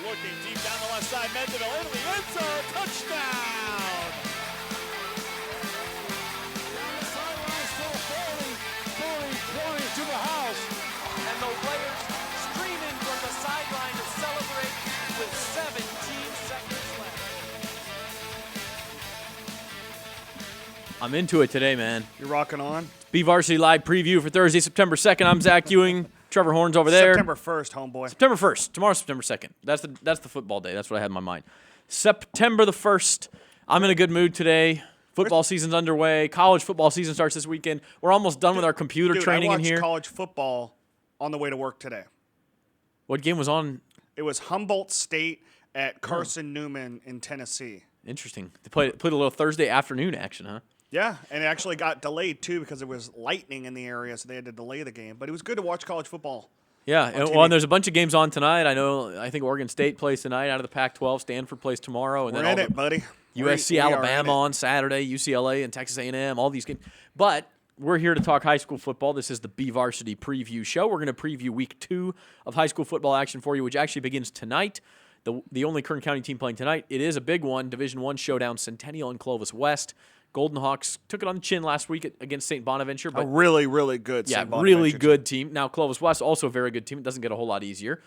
looking deep down the left side. Mendeville into the end zone. Touchdown! Down the sideline, still 40, 20 to the house. And the players streaming from the sideline to celebrate with 17 seconds left. I'm into it today, man. You're rocking on? BVarsity Live preview for Thursday, September 2nd. I'm Zach Ewing. Trevor Horn's over there. September 1st, homeboy. September 1st. Tomorrow's September 2nd. That's the football day. That's what I had in my mind. September the 1st. I'm in a good mood today. Football season's underway. College football season starts this weekend. We're almost done with our computer training in here. I watched college football on the way to work today. What game was on? It was Humboldt State at Carson Newman in Tennessee. Interesting. They played a little Thursday afternoon action, huh? Yeah, and it actually got delayed, too, because there was lightning in the area, so they had to delay the game. But it was good to watch college football. Yeah, and there's a bunch of games on tonight. I think Oregon State plays tonight out of the Pac-12. Stanford plays tomorrow. And We're then in it, buddy. USC, Alabama on Saturday, UCLA and Texas A&M, all these games. But we're here to talk high school football. This is the BVarsity Preview Show. We're going to preview Week 2 of high school football action for you, which actually begins tonight. The only Kern County team playing tonight. It is a big one, Division I showdown, Centennial and Clovis West. Golden Hawks took it on the chin last week against St. Bonaventure. But a really, really good St. Bonaventure really good team. Now, Clovis West, also a very good team. It doesn't get a whole lot easier.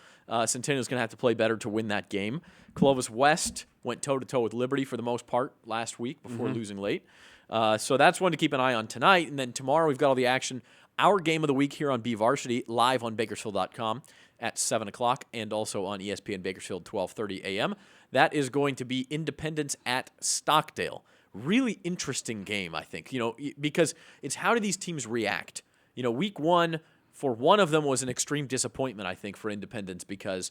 Centennial's going to have to play better to win that game. Clovis West went toe-to-toe with Liberty for the most part last week before losing late. So that's one to keep an eye on tonight. And then tomorrow we've got all the action. Our game of the week here on BVarsity, live on Bakersfield.com at 7 o'clock and also on ESPN Bakersfield, 12:30 a.m. That is going to be Independence at Stockdale. Really interesting game, I think, because it's how do these teams react? Week 1 for one of them was an extreme disappointment, I think, for Independence because,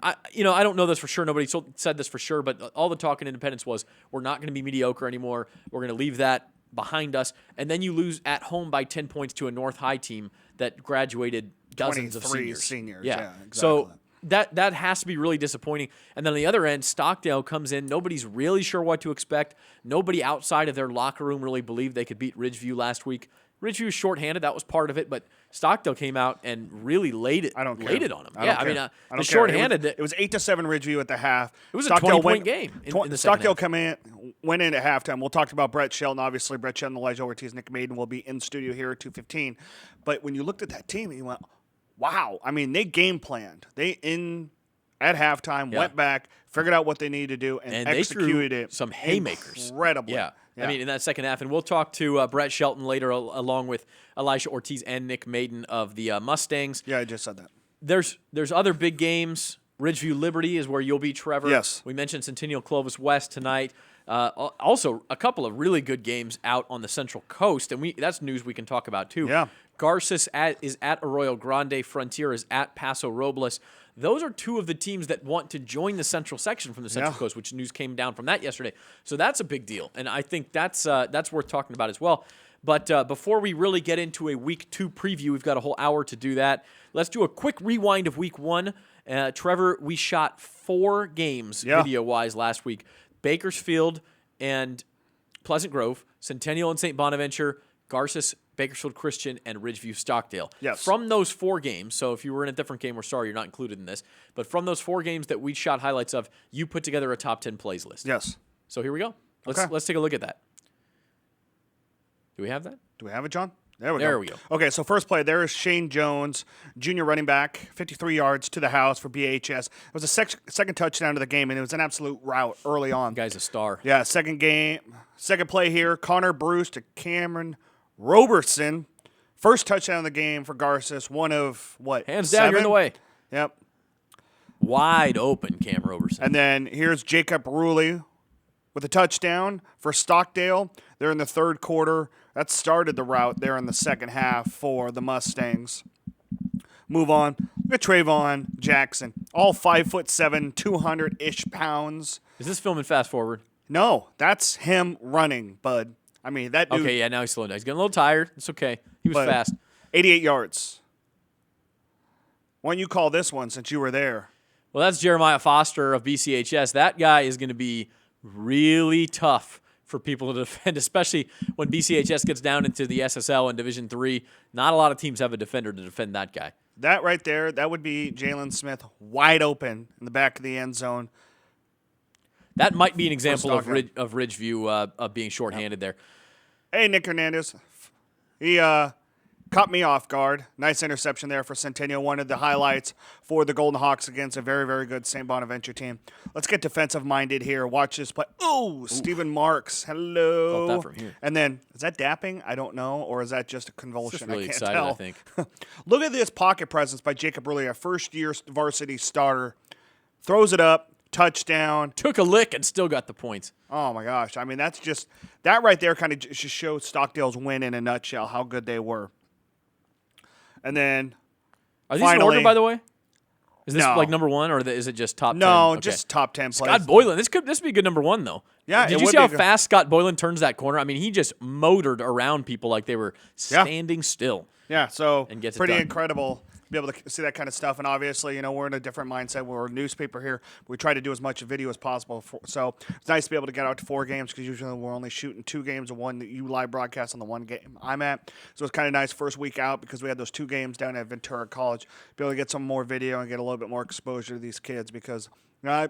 I don't know this for sure. Nobody said this for sure, but all the talk in Independence was we're not going to be mediocre anymore. We're going to leave that behind us. And then you lose at home by 10 points to a North High team that graduated dozens of seniors. Yeah, exactly. So that has to be really disappointing. And then on the other end, Stockdale comes in. Nobody's really sure what to expect. Nobody outside of their locker room really believed they could beat Ridgeview last week. Ridgeview was shorthanded. That was part of it. But Stockdale came out and really laid it on them. The shorthanded. It was 8-7 Ridgeview at the half. It was a 20-point game in the Stockdale went in at halftime. We'll talk about Brett Shelton. Obviously, Brett Shelton, Elijah Ortiz, Nick Maiden will be in studio here at 2:15. But when you looked at that team, you went, wow. I mean, they game planned. At halftime, went back, figured out what they needed to do, and executed it. Some haymakers. Incredibly. Yeah. I mean, in that second half. And we'll talk to Brett Shelton later, along with Elijah Ortiz and Nick Maiden of the Mustangs. Yeah, I just said that. There's other big games. Ridgeview Liberty is where you'll be, Trevor. Yes. We mentioned Centennial Clovis West tonight. Also, a couple of really good games out on the Central Coast, and that's news we can talk about too. Yeah. Garces is at Arroyo Grande. Frontier is at Paso Robles. Those are two of the teams that want to join the Central section from the Central Coast, which news came down from that yesterday. So that's a big deal, and I think that's worth talking about as well. But before we really get into a Week 2 preview, we've got a whole hour to do that. Let's do a quick rewind of Week 1. Trevor, we shot 4 games video-wise last week. Bakersfield and Pleasant Grove, Centennial and St. Bonaventure, Garces, Bakersfield Christian, and Ridgeview Stockdale. Yes. From those 4 games, so if you were in a different game, we're sorry you're not included in this, but from those 4 games that we shot highlights of, you put together a top 10 plays list. Yes. So here we go. Let's take a look at that. Do we have that? Do we have it, John? There we go. Okay, so first play, there is Shane Jones, junior running back, 53 yards to the house for BHS. It was a second touchdown to the game, and it was an absolute rout early on. The guy's a star. Yeah, second play here, Connor Bruce to Cameron Roberson. First touchdown of the game for Garces, one of, Hands 7? down, you're in the way. Yep. Wide open, Cam Roberson. And then here's Jacob Ruley with a touchdown for Stockdale. They're in the third quarter. That started the route there in the second half for the Mustangs. Move on. Look at Trayvon Jackson. All 5'7", 200-ish pounds. Is this filming fast forward? No, that's him running, bud. I mean, that dude. Okay, yeah, now he's slowing down. He's getting a little tired. It's okay. He was fast. 88 yards. Why don't you call this one since you were there? Well, that's Jeremiah Foster of BCHS. That guy is going to be really tough for people to defend, especially when BCHS gets down into the SSL and Division III. Not a lot of teams have a defender to defend that guy. That right there, that would be Jalen Smith wide open in the back of the end zone. That might be an example of Stockton. Ridgeview of being shorthanded there. Hey, Nick Hernandez. He caught me off guard. Nice interception there for Centennial. One of the highlights for the Golden Hawks against a very, very good St. Bonaventure team. Let's get defensive-minded here. Watch this play. Oh, Stephen Marks. Hello. Felt that from here. And then, is that dapping? I don't know. Or is that just a convulsion? Just really I can't excited, tell. I think. Look at this pocket presence by Jacob Rulli, a first-year varsity starter. Throws it up. Touchdown. Took a lick and still got the points. Oh, my gosh. I mean, that's just – that right there kind of just shows Stockdale's win in a nutshell, how good they were. And then Are these finally, in order, by the way? Is this No. like number one, or is it just top 10? No, Okay. just top 10 plays. Scott Boylan. This would be a good number one, though. Yeah, Did it you would see be how good. fast Scott Boylan turns that corner? I mean, he just motored around people like they were standing still. Yeah, so And gets it pretty done. incredible to be able to see that kind of stuff. And obviously, you know, we're in a different mindset. We're a newspaper here. We try to do as much video as possible. So it's nice to be able to get out to 4 games because usually we're only shooting 2 games and one that you live broadcast on the one game I'm at. So it's kind of nice first week out because we had those 2 games down at Ventura College. Be able to get some more video and get a little bit more exposure to these kids because, you know,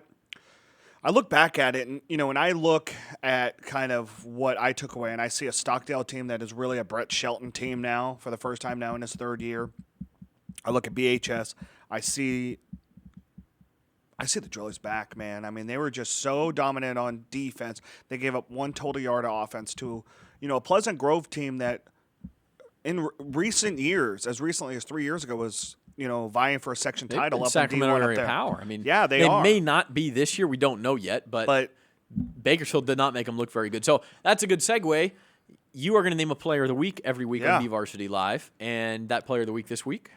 I look back at it, and, you know, when I look at kind of what I took away, and I see a Stockdale team that is really a Brett Shelton team now for the first time now in his 3rd year. I look at BHS. I see the Drillies back, man. I mean, they were just so dominant on defense. They gave up 1 total yard of offense to, you know, a Pleasant Grove team that in recent years, as recently as 3 years ago, was, you know, vying for a section They've title been up Sacramento in D1 up area there. power. I mean, yeah, they are. may not be this year. We don't know yet, but Bakersfield did not make them look very good. So that's a good segue. You are going to name a player of the week every week on BVarsity Live, and that player of the week this week?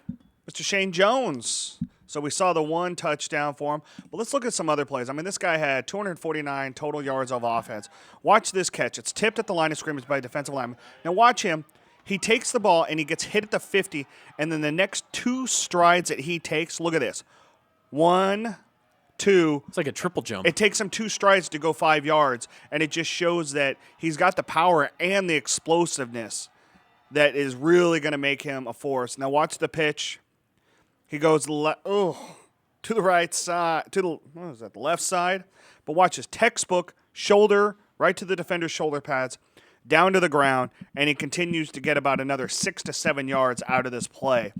Mr. Shane Jones. So we saw the 1 touchdown for him. But let's look at some other plays. I mean, this guy had 249 total yards of offense. Watch this catch. It's tipped at the line of scrimmage by a defensive lineman. Now watch him. He takes the ball, and he gets hit at the 50, and then the next 2 strides that he takes, look at this. 1, 2. It's like a triple jump. It takes him 2 strides to go 5 yards, and it just shows that he's got the power and the explosiveness that is really going to make him a force. Now watch the pitch. He goes to the right side, the left side. But watch his textbook, shoulder, right to the defender's shoulder pads, down to the ground, and he continues to get about another 6 to 7 yards out of this play.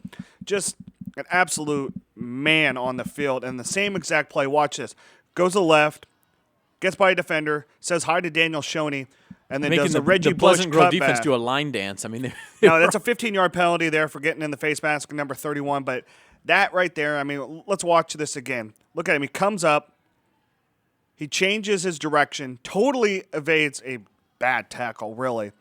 Just an absolute man on the field. And the same exact play, watch this. Goes to the left, gets by a defender, says hi to Daniel Shoney, and then Making does a Reggie the Bush Pleasant Grove defense cutback. do a line dance. I mean, No, that's a 15-yard penalty there for getting in the face mask, number 31. But that right there, I mean, let's watch this again. Look at him. He comes up. He changes his direction, totally evades a bad tackle, really.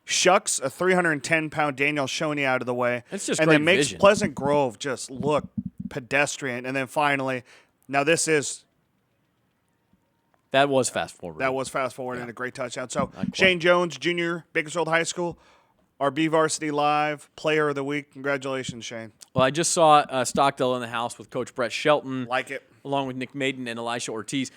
Shucks a 310-pound Daniel Shoney out of the way. It's just and great then makes vision. Pleasant Grove just look pedestrian. And then finally, now this is that was fast forward. That was fast forward and a great touchdown. So quite. Shane Jones, Jr., Bakersfield High School, our BVarsity Live Player of the Week. Congratulations, Shane. Well, I just saw Stockdale in the house with Coach Brett Shelton. Like it. Along with Nick Maiden and Elisha Ortiz.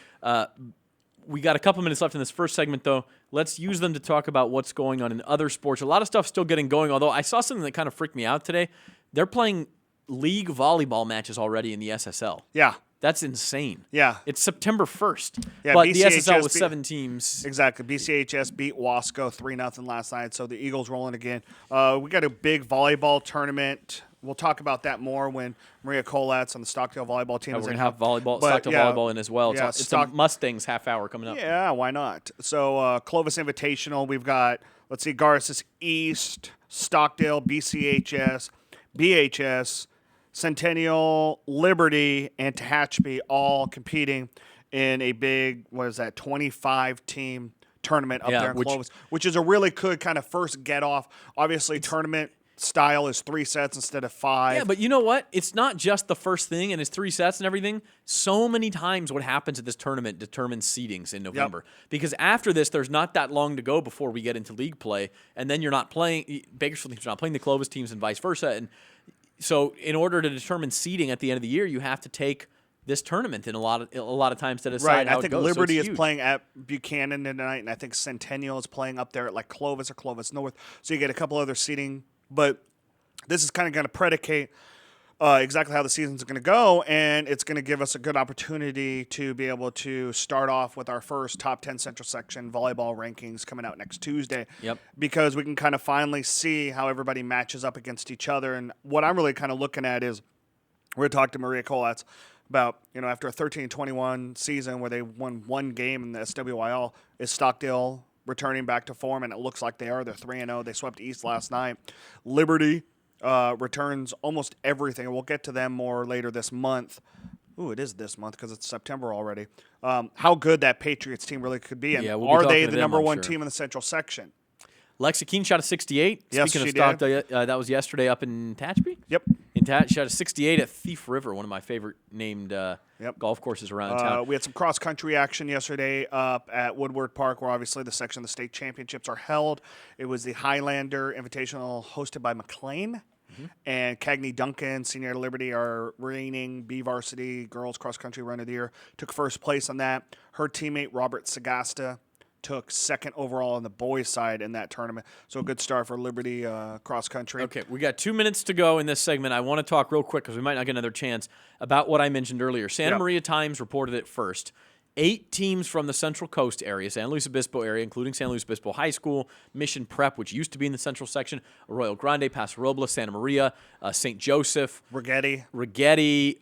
We got a couple minutes left in this first segment, though. Let's use them to talk about what's going on in other sports. A lot of stuff still getting going, although I saw something that kind of freaked me out today. They're playing league volleyball matches already in the SSL. Yeah. That's insane. Yeah. It's September 1st. Yeah, but the BCHS SSL was 7 teams. Exactly. BCHS beat Wasco 3-0 last night, so the Eagles rolling again. We got a big volleyball tournament. We'll talk about that more when Maria Colatz on the Stockdale volleyball team is We're in. going to have volleyball, But, Stockdale volleyball in as well. yeah, It's a Mustangs half hour coming up. Yeah, why not? So Clovis Invitational, we've got, let's see, Garces East, Stockdale, BCHS, BHS, Centennial, Liberty, and Tehachapi all competing in a big, 25-team tournament up there in Clovis, which is a really good kind of first get-off. Obviously, tournament style is 3 sets instead of 5. Yeah, but you know what? It's not just the first thing and it's 3 sets and everything. So many times what happens at this tournament determines seedings in November. Because after this, there's not that long to go before we get into league play. And then you're not playing, Bakersfield teams are not playing the Clovis teams and vice versa. And so in order to determine seeding at the end of the year, you have to take this tournament in a lot of times to decide how I think it goes. Liberty So is huge. playing at Buchanan tonight, and I think Centennial is playing up there at like Clovis or Clovis North. So you get a couple other seeding, but this is kind of going to predicate exactly how the season's going to go, and it's going to give us a good opportunity to be able to start off with our first top 10 Central Section volleyball rankings coming out next Tuesday. Yep. Because we can kind of finally see how everybody matches up against each other. And what I'm really kind of looking at is we're talking to Maria Kolatz about, after a 13-21 season where they won one game in the SWIL, is Stockdale returning back to form? And it looks like they are. They're 3-0. They swept East last night. Liberty returns almost everything. And we'll get to them more later this month. Ooh, it is this month because it's September already. How good that Patriots team really could be. And Yeah, we'll be are talking they to the them, number I'm one sure. team in the Central Section? Lexa Keene shot a 68. Yes, Speaking she of did. Stockdale, that was yesterday up in Tehachapi. Yep. Shot a 68 at Thief River, one of my favorite named golf courses around town. We had some cross-country action yesterday up at Woodward Park, where obviously the section of the state championships are held. It was the Highlander Invitational hosted by McLean. And Cagney Duncan, Senior at Liberty, our reigning BVarsity girls cross-country runner of the year, took first place on that. Her teammate, Robert Sagasta, took second overall on the boys' side in that tournament. So a good start for Liberty cross-country. Okay, we got 2 minutes to go in this segment. I want to talk real quick because we might not get another chance about what I mentioned earlier. Santa Maria Times reported it first. 8 teams from the Central Coast area, San Luis Obispo area, including San Luis Obispo High School, Mission Prep, which used to be in the Central Section, Arroyo Grande, Paso Robles, Santa Maria, St. Joseph, Rigetti.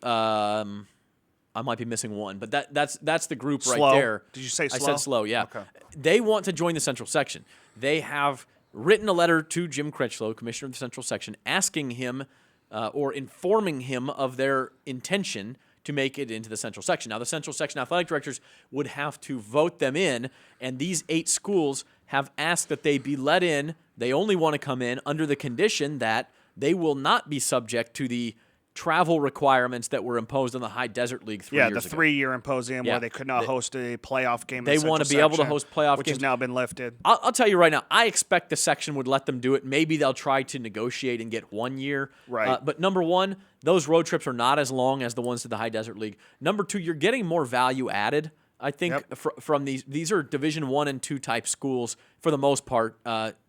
I might be missing one, but that's the group Slow. right there. Did you say I Slow? said Slow, yeah. Okay. They want to join the Central Section. They have written a letter to Jim Critchlow, Commissioner of the Central Section, asking him or informing him of their intention to make it into the Central Section. Now, the Central Section athletic directors would have to vote them in, and these 8 schools have asked that they be let in. They only want to come in under the condition that they will not be subject to the travel requirements that were imposed on the High Desert League 3 years ago. Yeah, the 3-year imposium where they could not host a playoff game. They want to be able to host playoff which games. has now been lifted. I'll tell you right now, I expect the section would let them do it. Maybe they'll try to negotiate and get 1 year. Right. But number one, those road trips are not as long as the ones to the High Desert League. Number two, you're getting more value added. I think from these. These are Division 1 and 2 type schools for the most part.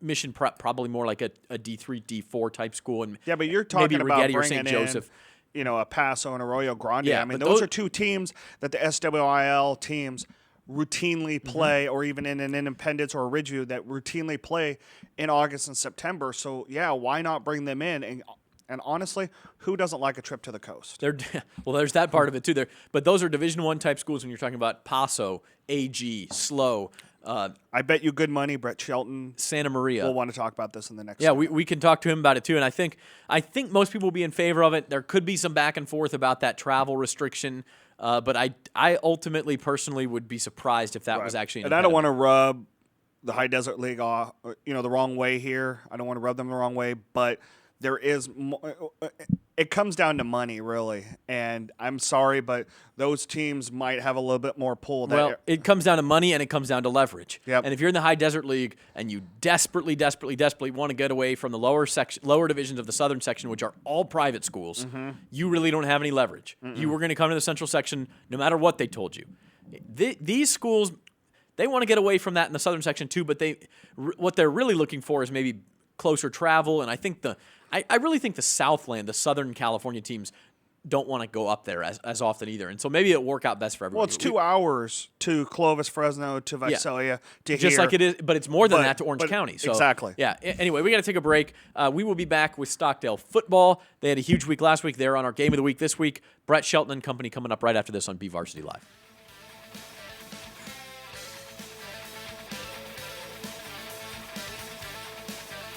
Mission Prep probably more like a D3, D4 type school, and Yeah, but you're talking maybe about Rigetti or bringing St. Joseph. in, a Paso and Arroyo Grande. Yeah, I mean, but those are 2 teams that the SWIL teams routinely play, or even in an Independence or a Ridgeview that routinely play in August and September. So, yeah, why not bring them in? And honestly, who doesn't like a trip to the coast? Well, there's that part of it too. But those are Division 1 type schools when you're talking about Paso, AG, Slow, I bet you good money, Brett Shelton. Santa Maria. We'll want to talk about this in the next. Yeah, segment. we can talk to him about it too, and I think most people will be in favor of it. There could be some back and forth about that travel restriction, but I ultimately, personally, would be surprised if that was actually. And I don't want to rub the High Desert League off, the wrong way here. I don't want to rub them the wrong way, but there is. It comes down to money, really, and I'm sorry, but those teams might have a little bit more pull. Well, it comes down to money and it comes down to leverage. Yep. And if you're in the High Desert League and you desperately want to get away from the lower divisions of the Southern Section, which are all private schools, you really don't have any leverage. You were going to come to the Central Section no matter what they told you. These schools, they want to get away from that in the Southern Section too, but what they're really looking for is maybe closer travel, and I think I really think the Southland, the Southern California teams, don't want to go up there as often either. And so maybe it'll work out best for everyone. Well, it's 2 hours to Clovis, Fresno, to Visalia, to just here. like it is, but it's more than that to Orange County. So, exactly. Yeah. Anyway, we got to take a break. We will be back with Stockdale football. They had a huge week last week. They're on our game of the week this week. Brett Shelton and company coming up right after this on BVarsity Live.